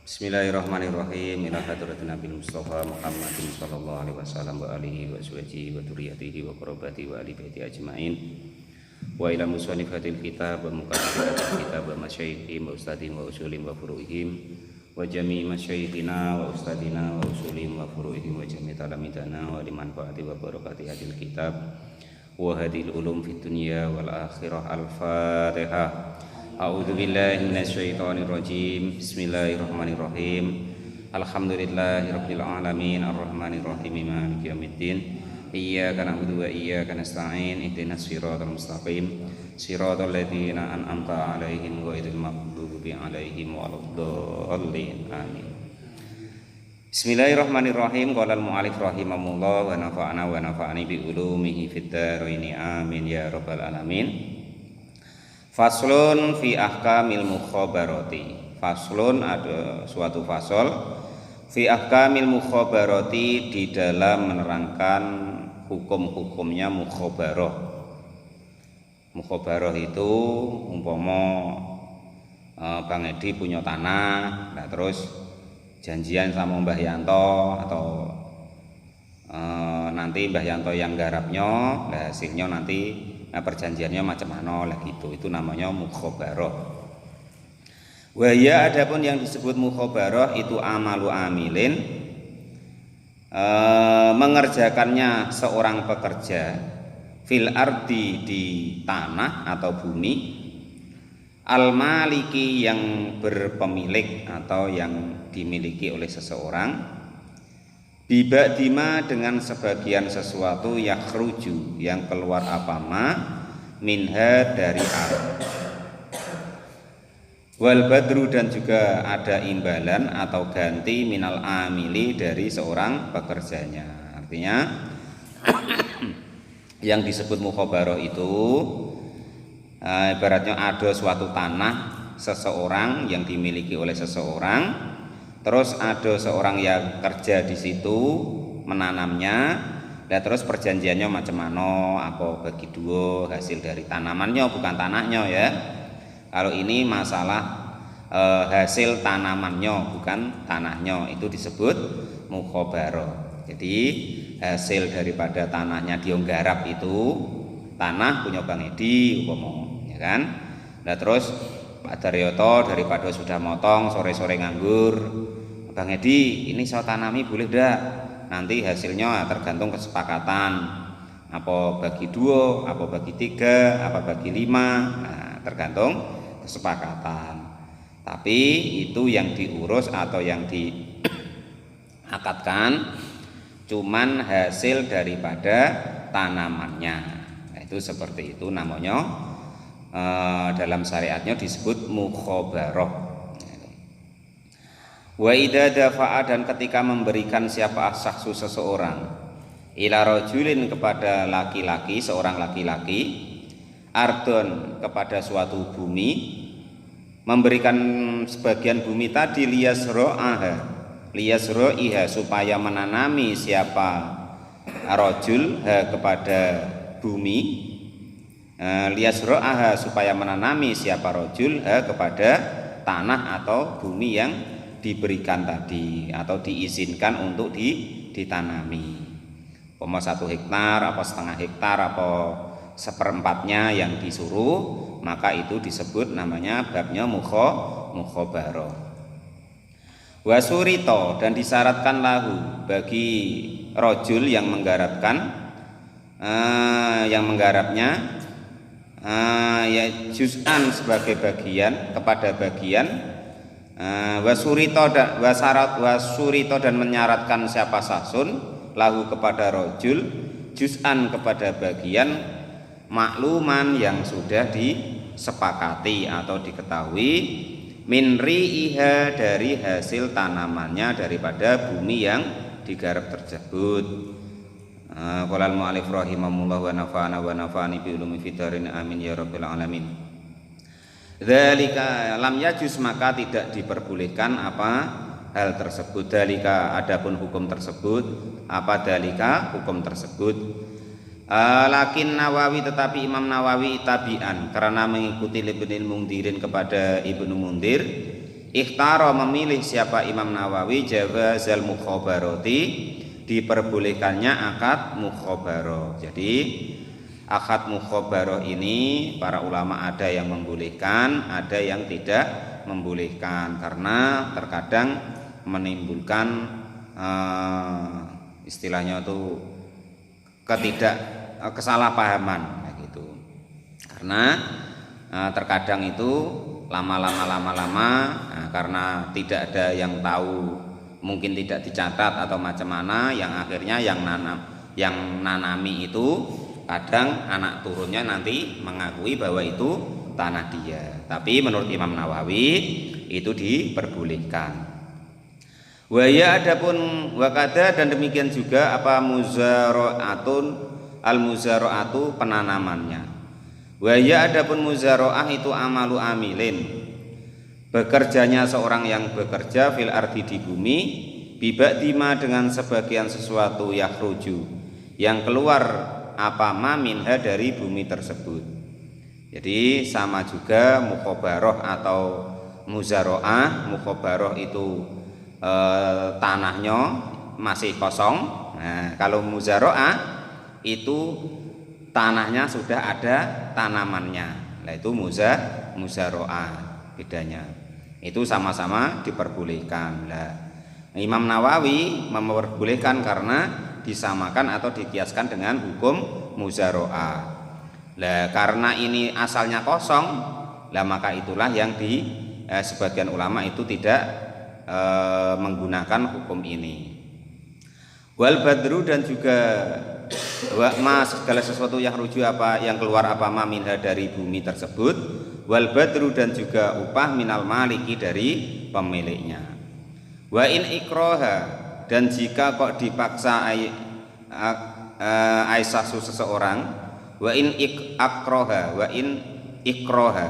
Bismillahirrahmanirrahim. Ila hadratin Nabil Mustafa Muhammadin sallallahu alaihi wasallam wa alihi wa sahbihi wa dzurriyyatihi wa qurabati wa ali baiti ajmain. Wa ila musannifatil kitab wa muqaddimatil kitab wa masyayikhin wa ustadin wa usulin wa furu'ihim wa jami' masyayikhina wa ustadina wa usulin wa furu'ihim wa jami' talamidana wa liman fa'ati wa barakati hadil kitab wa hadil ulum fid dunya wal akhirah. Al-Fatihah. A'udzu billahi minasyaitonir rajim. Bismillahirrahmanirrahim. Alhamdulillahirabbil alamin arrahmanir rahim maliki yaumiddin. Iyyaka na'budu wa iyyaka nasta'in. Ihdinas siratal mustaqim. Siratal ladzina an'amta 'alaihim ghairil maghdubi 'alaihim waladdallin. Amin. Bismillahirrahmanirrahim. Qala al-mu'allif rahimahullah wa nafa'ana wa nafa'ani bi ulumihi fid dharain. Amin ya rabbal alamin. Faslun fi ahkamil mukhabarati. Faslun ada suatu fasal fi ahkamil mukhabarati, di dalam menerangkan hukum-hukumnya mukhabarah. Mukhabarah itu umpama Bang Edi punya tanah, nah terus janjian sama Mbah Yanto atau nanti Mbah Yanto yang garapnya, nah hasilnya nanti perjanjiannya macam mana lah gitu. Itu namanya mukhabarah. Wahya, adapun yang disebut mukhabarah itu amalu amilin, mengerjakannya seorang pekerja, fil ardi, di tanah atau bumi, al maliki, yang berpemilik atau yang dimiliki oleh seseorang, bibadima, dengan sebagian sesuatu, yakhruju, yang keluar apa ma, minha, dari arab. Wal badru, dan juga ada imbalan atau ganti minal amili, dari seorang pekerjanya. Artinya yang disebut mukhabarah itu ibaratnya ada suatu tanah seseorang yang dimiliki oleh seseorang, terus ada seorang yang kerja di situ menanamnya, dan terus perjanjiannya macam mana, apa bagi dua hasil dari tanamannya, bukan tanahnya ya. Kalau ini masalah hasil tanamannya bukan tanahnya, itu disebut mukhabarah. Jadi hasil daripada tanahnya dia garap, itu tanah punya Bang Edi umpama, ya kan. Nah terus Pak Daryoto daripada sudah motong sore-sore nganggur, Bang Edi ini saya tanami boleh dah, nanti hasilnya tergantung kesepakatan, apa bagi dua, apa bagi tiga, apa bagi lima, nah tergantung kesepakatan. Tapi itu yang diurus atau yang diakatkan cuman hasil daripada tanamannya. Nah, itu seperti itu namanya, dalam syariatnya disebut mukhabarah. Wa idza dafa'a, dan ketika memberikan siapa asaksu seseorang, ila rajulin, kepada laki-laki, seorang laki-laki, ardon, kepada suatu bumi, memberikan sebagian bumi tadi, liyasro'iha, supaya menanami siapa rajul kepada bumi, liyasro'aha, supaya menanami siapa rajul kepada tanah atau bumi yang diberikan tadi atau diizinkan untuk ditanami. Poma 1 hektar, apa setengah hektar, apa seperempatnya yang disuruh, maka itu disebut namanya babnya mukhabarah. Wasurito, dan disyaratkan lahu, bagi rajul yang menggarapkan, yang menggarapnya, ya juz'an, sebagai bagian, kepada bagian, wasurito dan menyaratkan siapa sasun lahu, kepada rajul, juz'an, kepada bagian, makluman, yang sudah disepakati atau diketahui, min ri'iha, dari hasil tanamannya, daripada bumi yang digarap tersebut. Qala al-mu'allif rahimahullah wa nafa'ana wa nafa'ani bi ulumi fid dharain. Amin ya rabbil alamin. Dzalika lam yajuz, maka tidak diperbolehkan apa hal tersebut. Dzalika, adapun hukum tersebut, apa dzalika, hukum tersebut. Lakin Nawawi, tetapi Imam Nawawi tabi'an, karena mengikuti Ibnul Mundhirin, kepada Ibnu Mundhir, ikhtaro memilih siapa Imam Nawawi jawazal mukhabarati, diperbolehkannya akad mukhabarah. Jadi akad mukhabarah ini para ulama ada yang membolehkan, ada yang tidak membolehkan karena terkadang menimbulkan istilahnya itu kesalahpahaman gitu. Karena terkadang itu lama-lama karena tidak ada yang tahu, mungkin tidak dicatat atau macam mana, yang akhirnya yang nanami itu kadang anak turunnya nanti mengakui bahwa itu tanah dia. Tapi menurut Imam Nawawi itu diperbolehkan. Waya adapun wakada, dan demikian juga apa muzara'atun, al muzara'atu penanamannya. Waya adapun muzara'ah itu amalu amilin, bekerjanya seorang yang bekerja fil ardi di bumi, bibadima dengan sebagian sesuatu yakhruju yang keluar apa ma minha dari bumi tersebut. Jadi sama juga mukhabarah atau muzara'ah. Mukhabarah itu tanahnya masih kosong. Nah, kalau muzara'ah itu tanahnya sudah ada tanamannya. Nah, itu muzara'ah bedanya. Itu sama-sama diperbolehkan. Nah, Imam Nawawi memperbolehkan karena disamakan atau dikiaskan dengan hukum muzara'ah. Lah karena ini asalnya kosong, lah maka itulah yang sebagian ulama itu tidak menggunakan hukum ini. Wal badru, dan juga segala sesuatu yang rujuk apa yang keluar apa ma minha dari bumi tersebut. Wal badru, dan juga upah minal maliki dari pemiliknya. Wa in ikroha, dan jika kok dipaksa aisasu seseorang. Wa in akroha, wa in ikroha,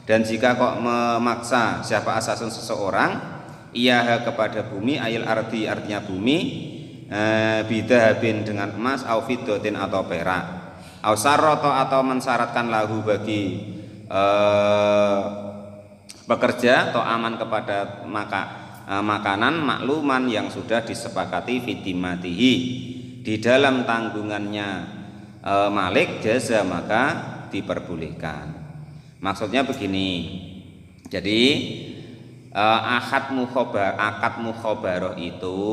dan jika kok memaksa siapa asasun seseorang iyaha kepada bumi, ayil ardi artinya bumi, bidahabin dengan emas, au fiddatin atau perak, au sarroto atau mensyaratkan lahu bagi pekerja atau aman kepada makanan makluman yang sudah disepakati fitimatihi di dalam tanggungannya malik, jaza maka diperbolehkan. Maksudnya begini, jadi akad mukhabarah itu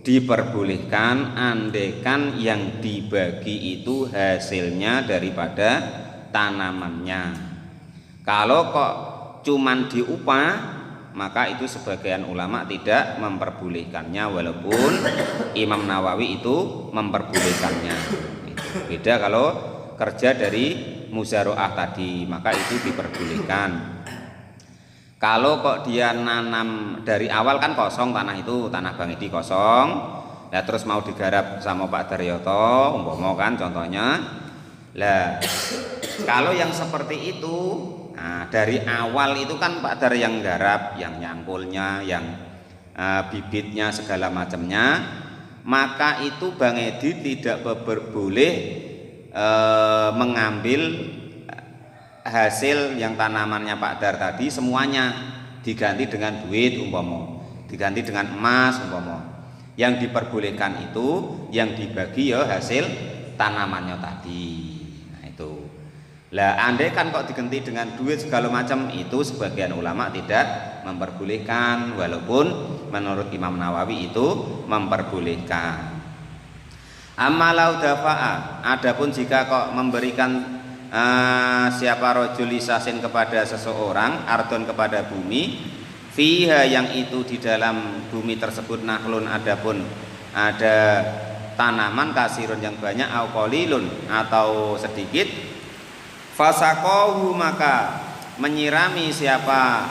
diperbolehkan andekan yang dibagi itu hasilnya daripada tanamannya. Kalau kok cuman diupah, maka itu sebagian ulama tidak memperbolehkannya, walaupun Imam Nawawi itu memperbolehkannya. Beda kalau kerja dari muzara'ah tadi, maka itu diperbolehkan. Kalau kok dia nanam dari awal kan kosong tanah itu, tanah Bang Edi kosong, ya terus mau digarap sama Pak Daryoto, umpama kan contohnya. Lah kalau yang seperti itu, nah, dari awal itu kan Pak Dar yang garap, yang nyangkulnya, yang bibitnya segala macamnya, maka itu Bang Edi tidak boleh mengambil hasil yang tanamannya Pak Dar tadi semuanya diganti dengan duit umpama, diganti dengan emas umpama. Yang diperbolehkan itu yang dibagi ya hasil tanamannya tadi. Nah itu. Lah andai kan kok diganti dengan duit segala macam, itu sebagian ulama tidak memperbolehkan, walaupun menurut Imam Nawawi itu memperbolehkan. Amalau dafa'a, adapun jika kok memberikan siapa rojul lisasin kepada seseorang, ardon kepada bumi, fiha yang itu di dalam bumi tersebut nahlun, adapun ada tanaman kasirun yang banyak, au qalilun atau sedikit, fasakohu maka menyirami siapa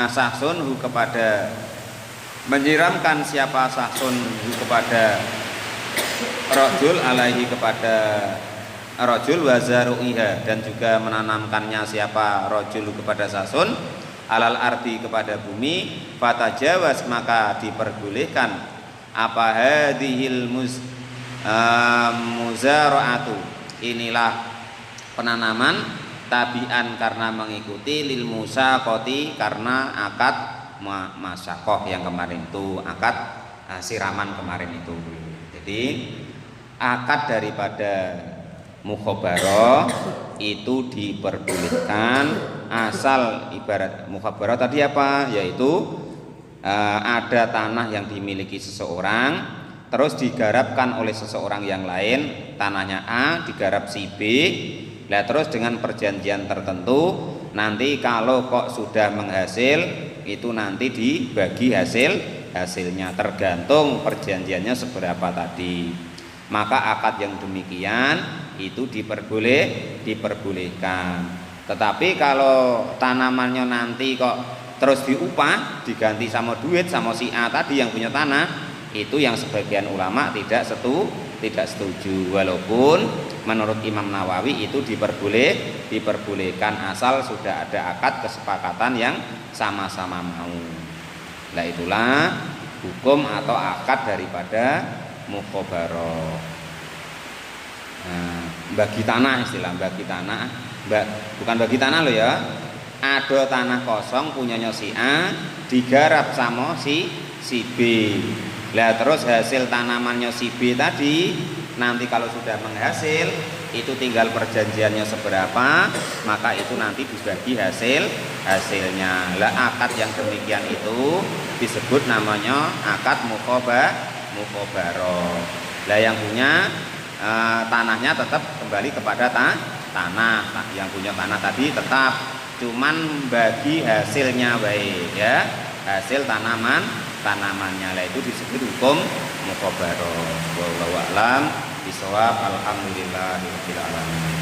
sahsun kepada, menyiramkan siapa sahsun kepada rojul alaihi kepada rojul wazaru'iha, dan juga menanamkannya siapa rojul kepada sasun alal ardi kepada bumi, fatajawaz maka diperbolehkan apa hadhil muzara'atu, inilah penanaman tabian karena mengikuti, lil musaqati karena akad masakoh yang kemarin itu, akad siraman kemarin itu. Jadi akad daripada mukhabarah itu diperbolehkan asal ibarat mukhabarah tadi apa, yaitu ada tanah yang dimiliki seseorang terus digarapkan oleh seseorang yang lain, tanahnya A digarap si B. Nah terus dengan perjanjian tertentu nanti kalau kok sudah menghasil itu nanti dibagi hasilnya tergantung perjanjiannya seberapa tadi. Maka akad yang demikian itu diperbolehkan. Tetapi kalau tanamannya nanti kok terus diupah, diganti sama duit sama si A tadi yang punya tanah, itu yang sebagian ulama tidak setuju. Walaupun menurut Imam Nawawi itu diperbolehkan asal sudah ada akad kesepakatan yang sama-sama mau. Nah itulah hukum atau akad daripada mukhabarah. Bagi tanah, istilah bagi tanah, bukan bagi tanah loh ya. Ada tanah kosong punyanya si A digarap sama si B. Lah terus hasil tanamannya si B tadi nanti kalau sudah menghasil itu tinggal perjanjiannya seberapa, maka itu nanti dibagi hasilnya. Lah akad yang demikian itu disebut namanya akad mukhabarah. Lah yang punya tanahnya tetap kembali kepada tanah. Yang punya tanah tadi tetap cuman bagi hasilnya baik ya, hasil tanamannya. Lah itu disebut hukum mukhabarah. Wallahu a'lam bishawab. Alhamdulillahirabbil alamin.